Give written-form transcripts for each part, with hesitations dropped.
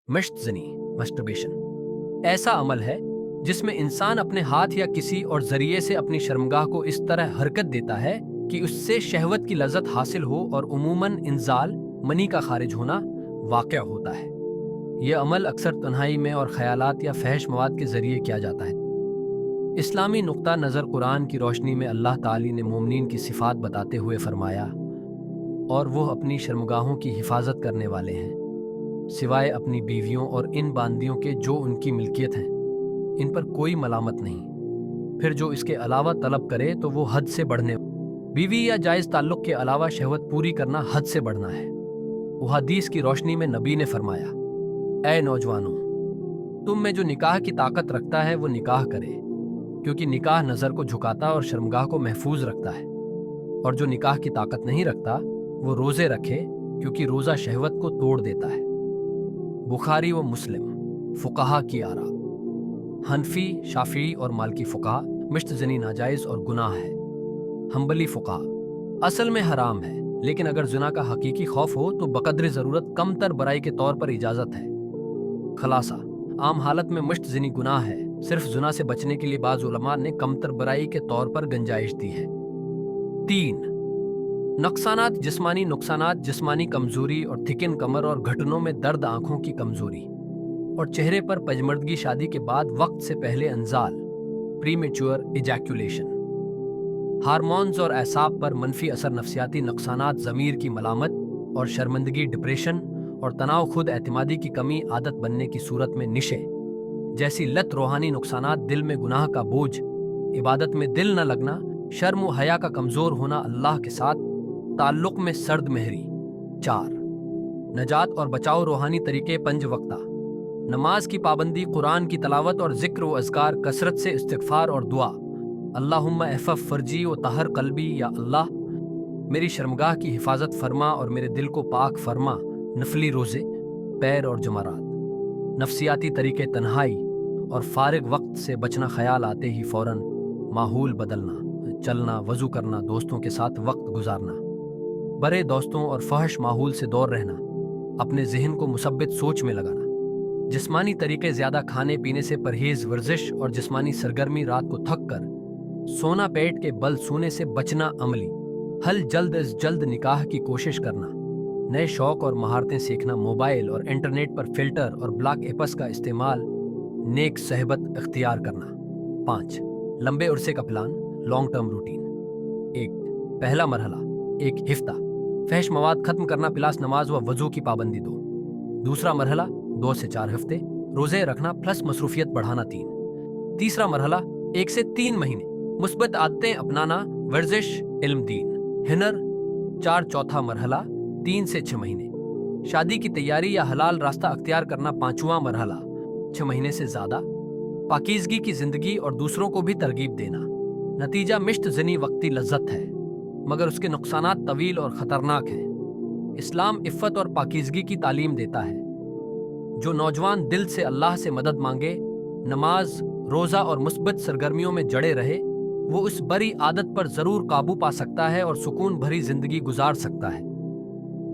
मश्त ज़नी masturbation ऐसा अमल है जिसमें इंसान अपने हाथ या किसी और जरिए से अपनी शर्मगाह को इस तरह हरकत देता है कि उससे शहवत की लज़्ज़त हासिल हो और उमूमन इंजाल मनी का खारिज होना वाक़या होता है। यह अमल अक्सर तन्हाई में और ख़यालात या फहश मवाद के ज़रिए किया जाता है। इस्लामी नुक्ता नज़र कुरान की रोशनी में अल्लाह ताली ने मोमिनीन की सिफ़ात बताते हुए फरमाया, और वो अपनी शर्मगाहों की हिफाजत करने वाले हैं सिवाय अपनी बीवियों और इन बांदियों के जो उनकी मिल्कियत हैं, इन पर कोई मलामत नहीं। फिर जो इसके अलावा तलब करे तो वो हद से बढ़ने, बीवी या जायज़ ताल्लुक़ के अलावा शहवत पूरी करना हद से बढ़ना है। वो हदीस की रोशनी में नबी ने फरमाया, ऐ नौजवानों, तुम में जो निकाह की ताकत रखता है वो निकाह करे, क्योंकि निकाह नज़र को झुकाता और शर्मगाह को महफूज रखता है। और जो निकाह की ताकत नहीं रखता वो रोज़े रखे, क्योंकि रोज़ा शहवत को तोड़ देता है। बुखारी व मुस्लिम। फुक़हा की आरा। हनफी, शाफ़िई और मालिकी फ़ुक़हा मश्त ज़नी नाजायज़ और गुनाह है। हम्बली फ़ुक़हा असल में हराम है, लेकिन अगर ज़िना का हकीकी खौफ हो तो बक़द्र ज़रूरत कमतर बराई के तौर पर इजाज़त है। खलासा, आम हालत में मश्त ज़नी गुनाह है, सिर्फ ज़िना से बचने के लिए बाज़ उलमा ने कमतर बराई के तौर पर गंजाइश दी है। 3 नुकसानात। जिस्मानी नुकसानात, जिस्मानी कमज़ोरी और थिकन कमर और घुटनों में दर्द, आँखों की कमज़ोरी और चेहरे पर पजमर्दगी, शादी के बाद वक्त से पहले अंजाल, प्रीमेच्योर इजैक्यूलेशन। हार्मोन्स और एसाब पर मनफी असर, नफ्सियाती नुकसानात, ज़मीर की मलामत और शर्मिंदगी, डिप्रेशन और तनाव, खुद एतमादी की कमी, आदत बनने की सूरत में निशे जैसी लत, रूहानी नुकसानात, दिल में गुनाह का बोझ, इबादत में दिल न लगना, शर्म व हया का कमज़ोर होना, अल्लाह के साथ ताल्लुक़ में सर्द महरी। 4 नजात और बचाव, रूहानी तरीके, 5 वक्ता नमाज की पाबंदी, कुरान की तलावत और ज़िक्र व अज़कार, कसरत से इस्तिग़फ़ार और दुआ। अल्लाहुम्मा एहफ़ज़ फ़र्जी व तहर क़ल्बी, या अल्लाह मेरी शर्मगाह की हिफाजत फरमा और मेरे दिल को पाक फरमा। नफली रोज़े, पैर और जमरात। नफ्सियाती तरीके, तन्हाई और फारिग वक्त से बचना, ख्याल आते ही फ़ौरन माहौल बदलना, चलना, वज़ू करना, दोस्तों के साथ वक्त गुजारना, बड़े दोस्तों और फहश माहौल से दूर रहना, अपने जहन को मुसब्बित सोच में लगाना। जिस्मानी तरीके, ज़्यादा खाने पीने से परहेज़, वर्जिश और जिस्मानी सरगर्मी, रात को थक कर सोना, पेट के बल सोने से बचना। अमली हल, जल्द अज जल्द निकाह की कोशिश करना, नए शौक़ और महारतें सीखना, मोबाइल और इंटरनेट पर फ़िल्टर और ब्लॉक एप्स का इस्तेमाल, नेक सहबत इख्तियार करना। 5 लंबे उर्से का प्लान, लॉन्ग टर्म रूटीन। 1 पहला मरहला, 1 हिफ्ता, फहश मवाद खत्म करना, पिलास, नमाज व वज़ू की पाबंदी 2। दूसरा मरहला 2 से 4 हफ्ते, रोज़े रखना प्लस मसरूफियत बढ़ाना 3। तीसरा मरहला 1 से 3 महीने, मुस्बत आदतें अपनाना, वर्जिश, इल्म, दीन, हिनर 4। चौथा मरहला 3 से 6 महीने, शादी की तैयारी या हलाल रास्ता अख्तियार करना। 5वां मरहला 6 महीने से ज़्यादा, पाकीज़गी की ज़िंदगी और दूसरों को भी तरगीब देना। नतीजा, मिश्त ज़नी वक्ती लज्जत है, मगर उसके नुकसानात तवील और ख़तरनाक हैं। इस्लाम इफ़्फ़त और पाकीज़गी की तालीम देता है। जो नौजवान दिल से अल्लाह से मदद मांगे, नमाज, रोज़ा और मुस्बत सरगर्मियों में जड़े रहे, वो उस बड़ी आदत पर ज़रूर काबू पा सकता है और सुकून भरी ज़िंदगी गुजार सकता है।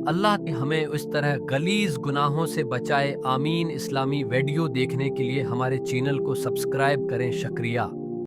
अल्लाह ने हमें इस तरह गलीज़ गुनाहों से बचाए। आमीन। इस्लामी वीडियो देखने के लिए हमारे चैनल को सब्सक्राइब करें। शुक्रिया।